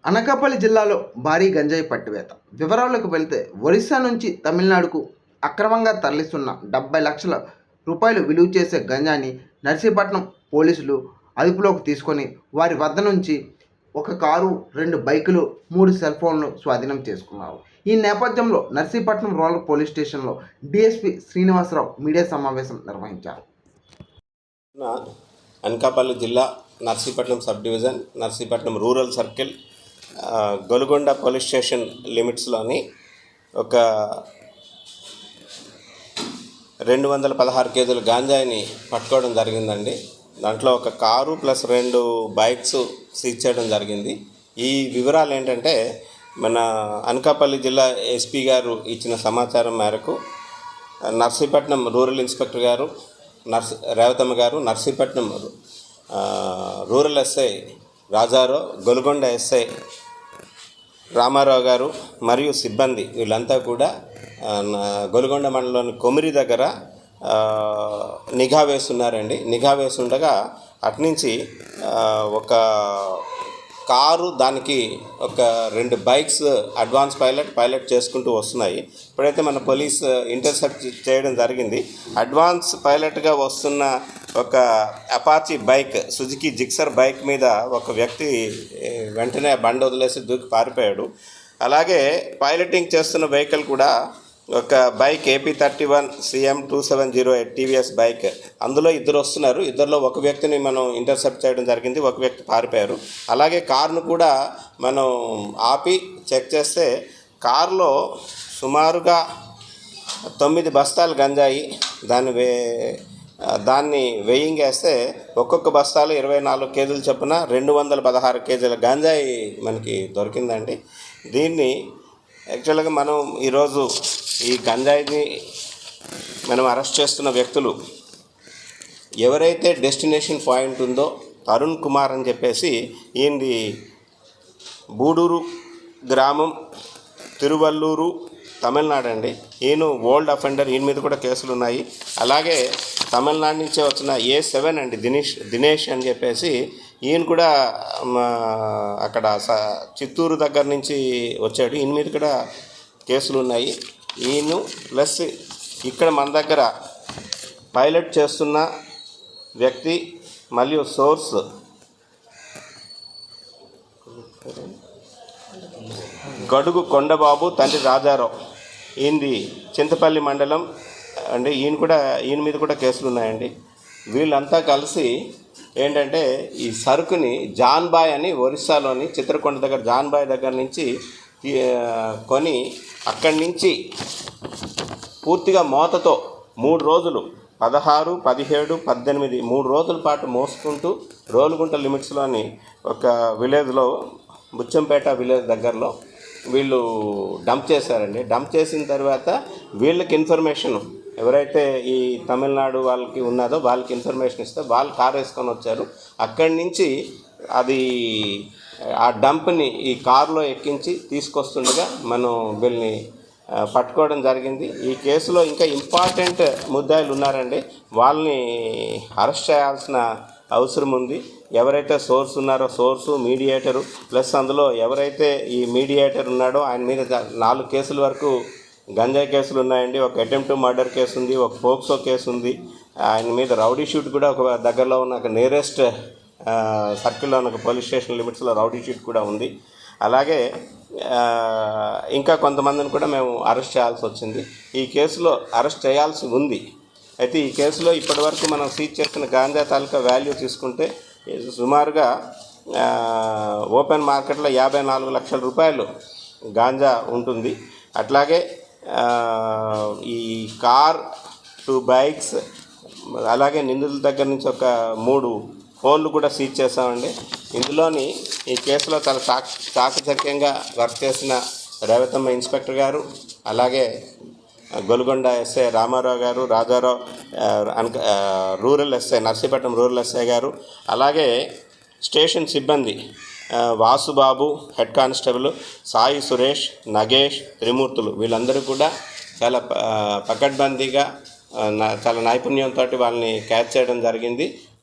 అనకాపల్లి జిల్లాలో భారీ గంజాయి పట్టివేత. వివరాలకు వెళ్తే ఒరిస్సా నుంచి తమిళనాడుకు అక్రమంగా తరలిస్తున్న 70 లక్షల రూపాయలు విలువ చేసే గంజాయిని నర్సీపట్నం పోలీసులు అదుపులోకి తీసుకొని వారి వద్ద నుంచి ఒక కారు, 2 బైకులు, 3 సెల్ ఫోన్లు స్వాధీనం చేసుకున్నారు. ఈ నేపథ్యంలో నర్సీపట్నం రూరల్ పోలీస్ స్టేషన్లో డిఎస్పీ శ్రీనివాసరావు మీడియా సమావేశం నిర్వహించారు. అనకాపల్లి జిల్లా Narsipatnam sub division, Narsipatnam rural circle, Golugonda police station లిమిట్స్లోని ఒక 216 కేజీల గాంజాయిని పట్టుకోవడం జరిగిందండి. దాంట్లో ఒక కారు ప్లస్ 2 బైక్స్ సీజ్ చేయడం జరిగింది. ఈ వివరాలు ఏంటంటే, మన అనకాపల్లి జిల్లా ఎస్పీ గారు ఇచ్చిన సమాచారం మేరకు నర్సీపట్నం రూరల్ ఇన్స్పెక్టర్ గారు రేవతమ్మ గారు, Narsipatnam rural SI Rajarao, Golugonda SI Ramarao గారు మరియు సిబ్బంది వీళ్ళంతా కూడా గొలుగొండ మండలంలోని కొమిరి దగ్గర నిఘా వేస్తున్నారండి. నిఘా వేస్తుండగా అట్నుంచి ఒక కారు, దానికి ఒక 2 బైక్స్ అడ్వాన్స్ పైలట్ చేసుకుంటూ వస్తున్నాయి. ఇప్పుడైతే మన పోలీస్ ఇంటర్సెప్ట్ చేయడం జరిగింది. అడ్వాన్స్ పైలట్గా వస్తున్న ఒక Apache bike, Suzuki Gixxer bike మీద ఒక వ్యక్తి వెంటనే బండి వదిలేసి దూకి పారిపోయాడు. అలాగే పైలటింగ్ చేస్తున్న వెహికల్ కూడా ఒక bike AP31 CM 2708 TVS bike, అందులో 2 వస్తున్నారు. 2లో ఒక వ్యక్తిని మనం ఇంటర్సెప్ట్ చేయడం జరిగింది, ఒక వ్యక్తి పారిపోయారు. అలాగే కారును కూడా మనం ఆపి చెక్ చేస్తే కారులో సుమారుగా 9 బస్తాలు గంజాయి, దాన్ని వెయింగ్ వేస్తే ఒక్కొక్క బస్తాలు 24 కేజీలు చొప్పున 216 కేజీల గంజాయి మనకి దొరికిందండి. దీన్ని యాక్చువల్గా మనం ఈరోజు ఈ గంజాయిని మనం అరెస్ట్ చేస్తున్న వ్యక్తులు ఎవరైతే డెస్టినేషన్ పాయింట్ ఉందో అరుణ్ కుమార్ అని చెప్పేసి, ఈయనది బూడూరు గ్రామం, తిరువల్లూరు, తమిళనాడు అండి. ఈయన ఓల్డ్ అఫెండర్, ఈయన మీద కూడా కేసులు ఉన్నాయి. అలాగే తమిళనాడు నుంచే వచ్చిన A7 అండి, దినేష్ అని చెప్పేసి, ఈయన కూడా అక్కడ చిత్తూరు దగ్గర నుంచి వచ్చాడు. ఈయన మీద కూడా కేసులు ఉన్నాయి. ఈయన ప్లస్ ఇక్కడ మన దగ్గర పైలట్ చేస్తున్న వ్యక్తి మరియు సోర్స్ గడుగు కొండబాబు తండ్రి రాజారావు, ఈయనది చింతపల్లి మండలం అండి. ఈయన మీద కూడా కేసులు ఉన్నాయండి. వీళ్ళంతా కలిసి ఏంటంటే ఈ సరుకుని జాన్బాయ్ అని ఒరిస్సాలోని చిత్రకొండ దగ్గర జాన్బాయ్ దగ్గర నుంచి కొని అక్కడి నుంచి పూర్తిగా మోతతో 3 రోజులు 16, 17, 18 3 రోజుల పాటు మోసుకుంటూ రోలుగుంట లిమిట్స్లోని ఒక విలేజ్లో, బుచ్చంపేట విలేజ్ దగ్గరలో వీళ్ళు డంప్ చేశారండి. డంప్ చేసిన తర్వాత వీళ్ళకి ఇన్ఫర్మేషన్ ఎవరైతే ఈ తమిళనాడు వాళ్ళకి ఉన్నదో వాళ్ళకి ఇన్ఫర్మేషన్ ఇస్తే వాళ్ళు కారు వేసుకొని వచ్చారు. అక్కడి నుంచి అది ఆ డంప్ని ఈ కారులో ఎక్కించి తీసుకొస్తుండగా మనం వీళ్ళని పట్టుకోవడం జరిగింది. ఈ కేసులో ఇంకా ఇంపార్టెంట్ ముద్దాయిలు ఉన్నారండి. వాళ్ళని అరెస్ట్ చేయాల్సిన అవసరం ఉంది. ఎవరైతే సోర్స్ ఉన్నారో సోర్సు, మీడియేటరు, ప్లస్ అందులో ఎవరైతే ఈ మీడియేటర్ ఉన్నాడో ఆయన మీద 4 కేసుల వరకు గంజాయి కేసులు ఉన్నాయండి. ఒక అటెంప్ట్ టు మర్డర్ కేసు ఉంది, ఒక పోక్సో కేసు ఉంది. ఆయన మీద రౌడీ షూట్ కూడా ఒక దగ్గరలో ఉన్న ఒక నియరెస్ట్ సర్కిల్లో ఉన్న ఒక పోలీస్ స్టేషన్ లిమిట్స్లో రౌడీ షూట్ కూడా ఉంది. అలాగే ఇంకా కొంతమందిని కూడా మేము అరెస్ట్ చేయాల్సి వచ్చింది. ఈ కేసులో అరెస్ట్ చేయాల్సి ఉంది. అయితే ఈ కేసులో ఇప్పటివరకు మనం సీజ్ చేసిన గాంజా తాలూకా వాల్యూ తీసుకుంటే సుమారుగా ఓపెన్ మార్కెట్లో 54 లక్షల రూపాయలు గాంజా ఉంటుంది. అట్లాగే ఈ కార్, 2 బైక్స్, అలాగే నిందితుల దగ్గర నుంచి ఒక 3 ఫోన్లు కూడా సీజ్ చేస్తామండి. ఇందులోని ఈ కేసులో చాలా చాకచక్యంగా వర్క్ చేసిన రేవతమ్మ ఇన్స్పెక్టర్ గారు, అలాగే గొలుగొండ ఎస్ఐ రామారావు గారు, Rajarao rural SI, Narsipatnam rural SI గారు, అలాగే స్టేషన్ సిబ్బంది వాసుబాబు, హెడ్ కానిస్టేబుల్ సాయి సురేష్, నగేష్, త్రిమూర్తులు, వీళ్ళందరూ కూడా చాలా పకడ్బందీగా చాలా నైపుణ్యంతో వాళ్ళని క్యాచ్ చేయడం జరిగింది.